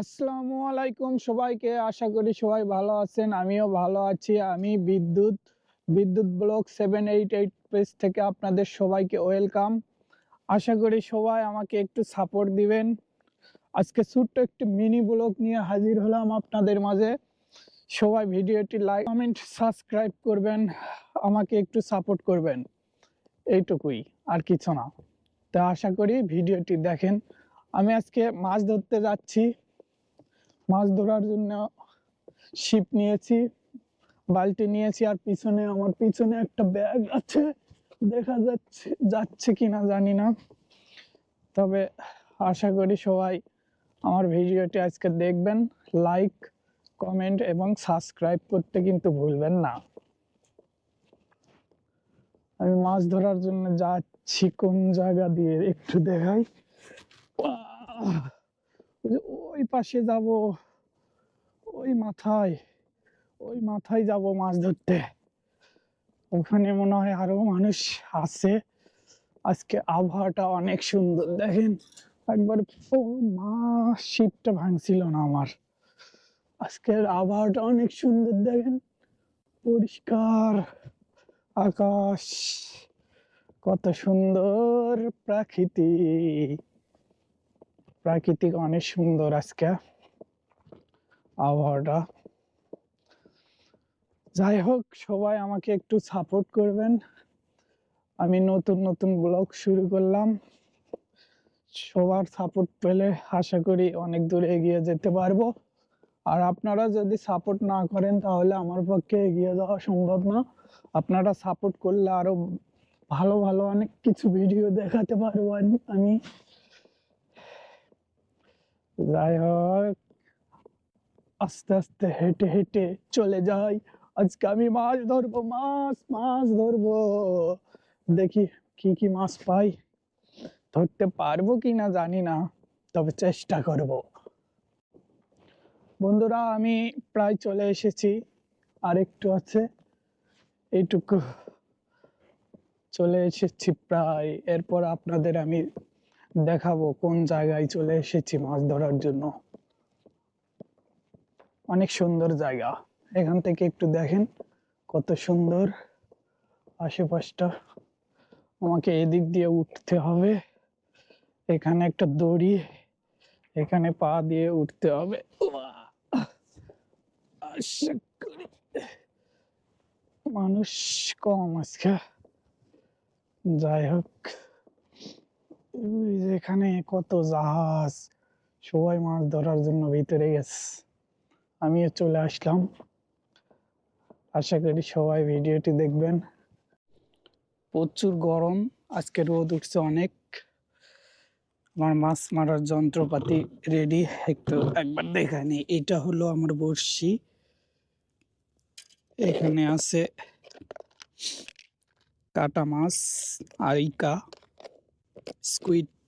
আসসালামু আলাইকুম সবাইকে। আশা করি সবাই ভালো আছেন, আমিও ভালো আছি। আমি বিদ্যুৎ বিদ্যুৎ ব্লগ 788 পেজ থেকে আপনাদের সবাইকে ওয়েলকাম। আশা করি সবাই আমাকে একটু সাপোর্ট দিবেন। আজকে ছোট্ট একটি মিনি ব্লগ নিয়ে হাজির হলাম আপনাদের মাঝে। সবাই ভিডিওটি লাইক কমেন্ট সাবস্ক্রাইব করবেন, আমাকে একটু সাপোর্ট করবেন, এইটুকুই, আর কিছু না। তা আশা করি ভিডিওটি দেখেন। আমি আজকে মাছ ধরতে যাচ্ছি। মাছ ধরার জন্য ছিপ নিয়েছি, বালতি নিয়েছি, আর আমার পিছনে একটা ব্যাগ আছে, দেখা যাচ্ছে কিনা জানি না। তবে আশা করি সবাই আমার ভিডিওটি আজকে দেখবেন। লাইক কমেন্ট এবং সাবস্ক্রাইব করতে কিন্তু ভুলবেন না। আমি মাছ ধরার জন্য যাচ্ছি, কোন জায়গা দিয়ে একটু দেখাই। ওই পাশে যাব, ওই মাথায় ওই মাথায় যাব মাছ ধরতে। ওখানে মনে হয় আরো মানুষ আছে। আজকে আবহাওয়াটা অনেক সুন্দর, দেখেন একবার। ও মা, শীতটা ভাঙছিল না আমার। আজকের আবহাওয়াটা অনেক সুন্দর, দেখেন পরিষ্কার আকাশ, কত সুন্দর প্রাকৃতিক অনেক সুন্দর আজকে আবহাওয়াটা। যাই হোক, সবাই আমাকে একটু সাপোর্ট করবেন। আমি নতুন নতুন ব্লগ শুরু করলাম, সবার সাপোর্ট পেলে আশা করি অনেক দূর এগিয়ে যেতে পারবো। আর আপনারা যদি সাপোর্ট না করেন তাহলে আমার পক্ষে এগিয়ে যাওয়া সম্ভব না। আপনারা সাপোর্ট করলে আরো ভালো ভালো অনেক কিছু ভিডিও দেখাতে পারবো আমি। যাই হোক, আস্তে আস্তে হেঁটে হেঁটে চলে যাই। আজকে আমি মাছ ধরবো, মাছ ধরবো। দেখি কি কি মাছ পাই। ধরতে পারবো কিনা জানি না, তবে চেষ্টা করব। বন্ধুরা, আমি প্রায় চলে এসেছি, আর একটু আছে, এইটুকু চলে এসেছি প্রায়। এরপর আপনাদের আমি দেখাবো কোন জায়গায় চলে এসেছি মাছ ধরার জন্য। অনেক সুন্দর জায়গা, এখান থেকে একটু দেখেন কত সুন্দর আশেপাশটা। আমাকে এদিক দিয়ে উঠতে হবে, এখানে একটা দড়ি, এখানে পা দিয়ে উঠতে হবে। আশা করি মানুষ কম আজকে। যাই হোক, এখানে কত জাহাজ, সবাই মাছ ধরার জন্য ভিতরে গেছে, আমিও চলে আসলাম। আশা করি সবাই ভিডিওটি দেখবেন। প্রচুর গরম, আজকে রোদ উঠছে অনেক। আমার মাছ মারার যন্ত্রপাতি রেডি, একটু একবার দেখানি। এটা হলো আমার বড়শি, এখানে আছে কাটা মাছ, আরিকা, স্কুইড।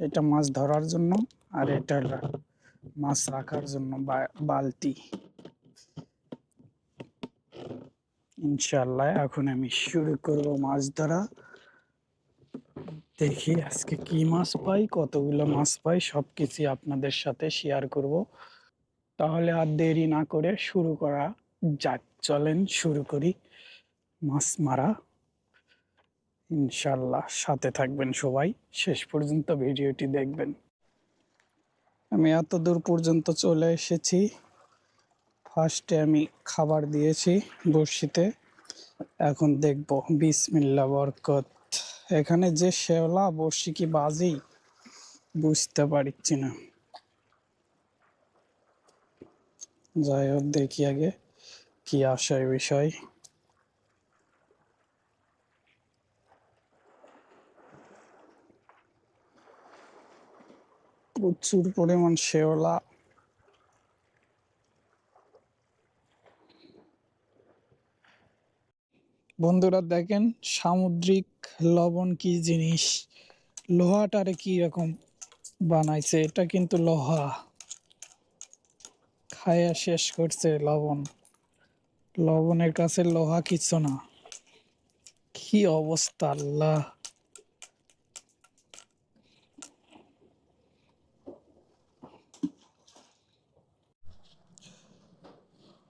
এটা মাছ ধরার জন্য, আর এটা মাছ রাখার জন্য বালতি। ইনশাল্লাহ এখন আমি শুরু করব মাছ ধরা। দেখি আজকে কি মাছ পাই, কতগুলো মাছ পাই, সবকিছু আপনাদের সাথে শেয়ার করব। তাহলে আর দেরি না করে শুরু করা যাক, চলেন শুরু করি মাছ মারা। ইনশাল্লাহ সাথে থাকবেন সবাই, শেষ পর্যন্ত ভিডিওটি দেখবেন। আমি এত দূর পর্যন্ত চলে এসেছি। ফার্স্টে আমি খাবার দিয়েছি বড়শিতে, এখন দেখব। বিসমিল্লাহ বরকত। এখানে যে শেওলা, বড়শি কি বাজি বুঝতে পারছি না। যাই হোক, দেখি আগে কি আসার বিষয়। প্রচুর পরিমাণ শেওলা। বন্ধুরা দেখেন, সামুদ্রিক লবণ কি জিনিস, লোহাটারে কি রকম বানাইছে। এটা কিন্তু লোহা, খায়া শেষ করছে লবণ। লবণের কাছে লোহা কিছু না। কি অবস্থা আল্লাহ।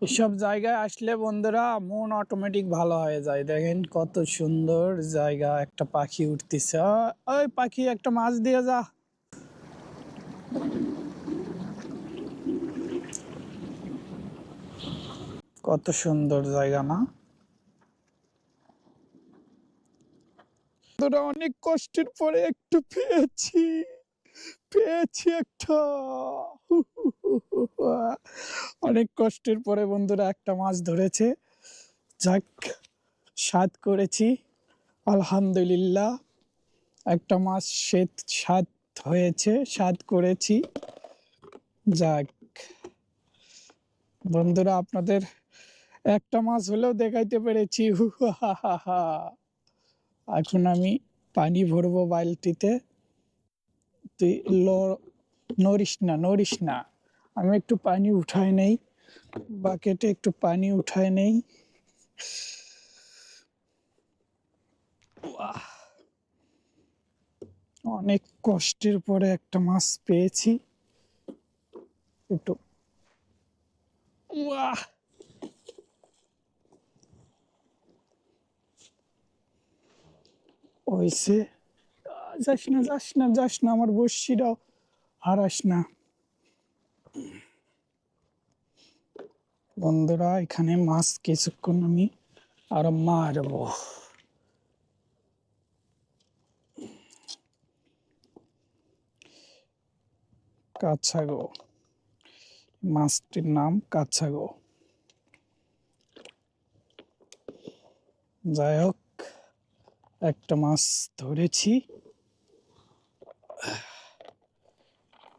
এসব জায়গায় আসলে বন্ধুরা মন অটোমেটিক ভালো হয়ে যায়। দেখেন কত সুন্দর জায়গা, একটা পাখি উঠতেছে। ওই পাখি একটা মাছ দিয়ে যা। কত সুন্দর জায়গা না? বন্ধুরা অনেক কষ্টের পরে একটু পেয়েছি, পেয়েছি একটা। অনেক কষ্টের পরে বন্ধুরা একটা মাছ ধরেছে। যাক, স্বাদ করেছি আলহামদুলিল্লাহ। একটা মাছ স্বাদ হয়েছে, স্বাদ করেছি। যাক বন্ধুরা, আপনাদের একটা মাছ হলেও দেখাইতে পেরেছি। এখন আমি পানি ভরবো বালতিতে। তুই নড়িস না, নড়িস না। আমি একটু পানি উঠাই নেই, বাকেটে একটু পানি উঠাই নেই। অনেক কষ্টের পরে একটা মাছ পেয়েছি। একটু হইছে। যাস না, যাস না, যাস না, আমার বড়শিটাও হারাস না। বন্ধুরা এখানে মাছ কিছুক্ষণ আমি আরো মারবো। কাছাগো, মাছটির নাম কাছাগো। যাই হোক, একটা মাছ ধরেছি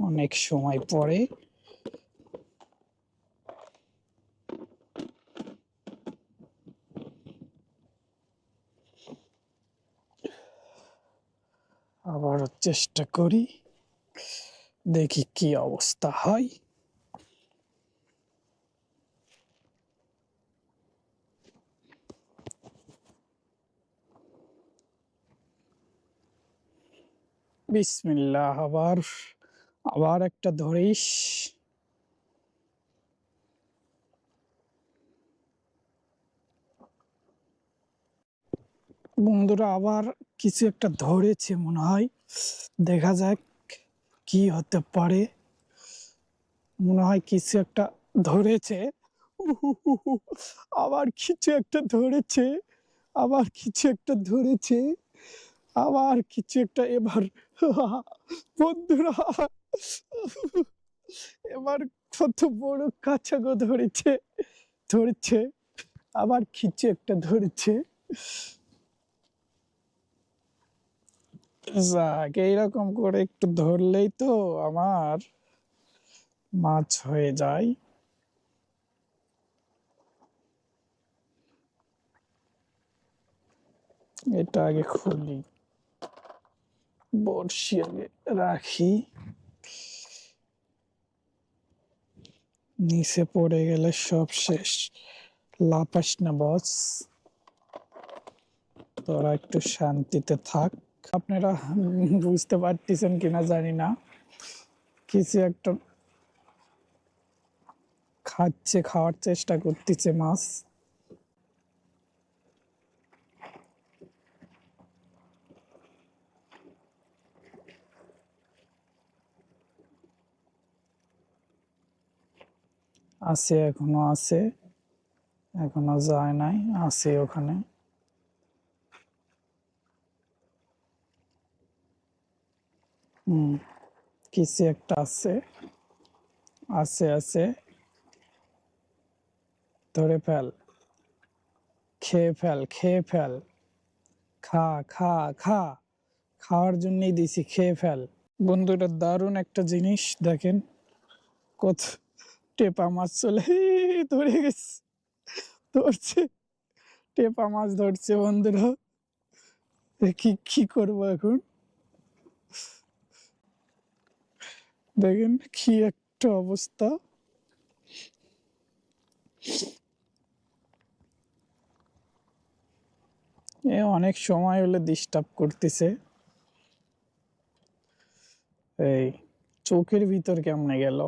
অনেক সময় পরে। আবার চেষ্টা করি, দেখি কি অবস্থা হয়। বিসমিল্লাহ। আবার আবার একটা ধরিস। বন্ধুরা আবার কিছু একটা ধরেছে মনে হয়, দেখা যাক কি হতে পারে। মনে হয় কিছু একটা ধরেছে। আবার কিছু একটা ধরেছে, আবার কিছু একটা ধরেছে, আবার কিছু একটা। এবার বন্ধুরা এবার কত বড় কাছাগো ধরেছে, ধরেছে। আবার কিছু একটা ধরেছে। যাক, এইরকম করে একটু ধরলেই তো আমার মাছ হয়ে যায়। এটা আগে খুলি, বড়শি আগে রাখি। নিচে পড়ে গেলে সব শেষ। লাফাস না বস, তোরা একটু শান্তিতে থাক। আপনারা বুঝতে পারতেছেন কিনা জানি না, কিছু একটা খাচ্ছে, খাওয়ার চেষ্টা করতেছে মাছ। আছে, এখনো আছে, এখনো যায় নাই, আছে ওখানে। কিছু একটা আছে, আছে আছে। ধরে ফেল, খেয়ে ফেল, খেয়ে ফেল। খা, খা, খা। খাওয়ার জন্যই দিছি, খেয়ে ফেল। বন্ধুরা দারুণ একটা জিনিস দেখেন, কত টেপা মাছ চলে ধরে গেছে, ধরছে, টেপা মাছ ধরছে বন্ধুরা। কি কি করবো এখন, দেখেন কি একটা অবস্থা। অনেক সময় হলে ডিস্টার্ব করতেছে। এই চোখের ভিতর কেমনে গেল?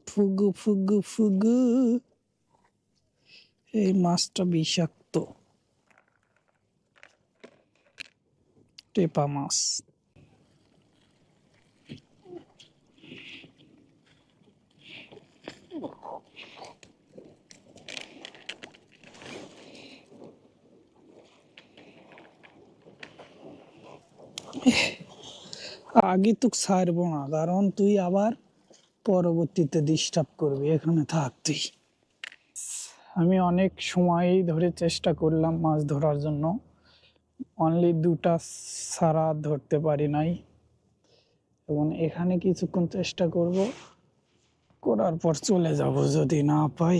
ফুগু ফুগু ফুগু, এই মাছটা বিষাক্ত, টেপা মাছ। আগে তো ছাড়বো না, কারণ তুই আবার পরবর্তীতে ডিস্টার্ব করবি, এখানে থাক তুই। আমি অনেক সময় ধরে চেষ্টা করলাম মাছ ধরার জন্য, অনলি দুটা ছাড়া ধরতে পারি নাই। এবং এখানে কিছুক্ষণ চেষ্টা করব, করার পর চলে যাব। যদি না পাই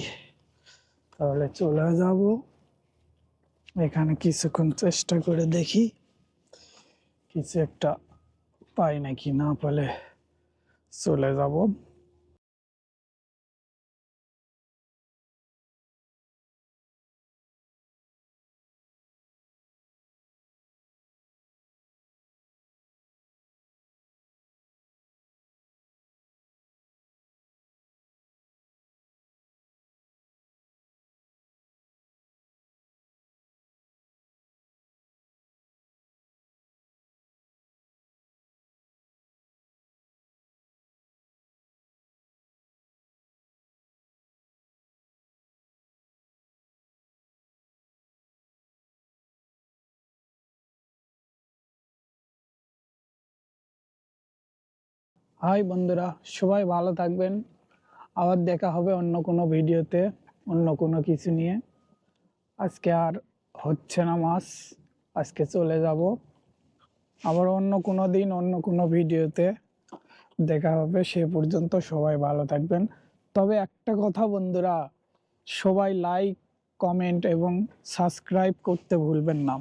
তাহলে চলে যাব। এখানে কিছুক্ষণ চেষ্টা করে দেখি কিছু একটা পাই নাকি, না পেলে চলে যাব। হাই বন্ধুরা, সবাই ভালো থাকবেন। আবার দেখা হবে অন্য কোনো ভিডিওতে, অন্য কোনো কিছু নিয়ে। আজকে আর হচ্ছে না মাছ, আজকে চলে যাব। আবার অন্য কোনো দিন অন্য কোনো ভিডিওতে দেখা হবে। সে পর্যন্ত সবাই ভালো থাকবেন। তবে একটা কথা বন্ধুরা, সবাই লাইক, কমেন্ট এবং সাবস্ক্রাইব করতে ভুলবেন না।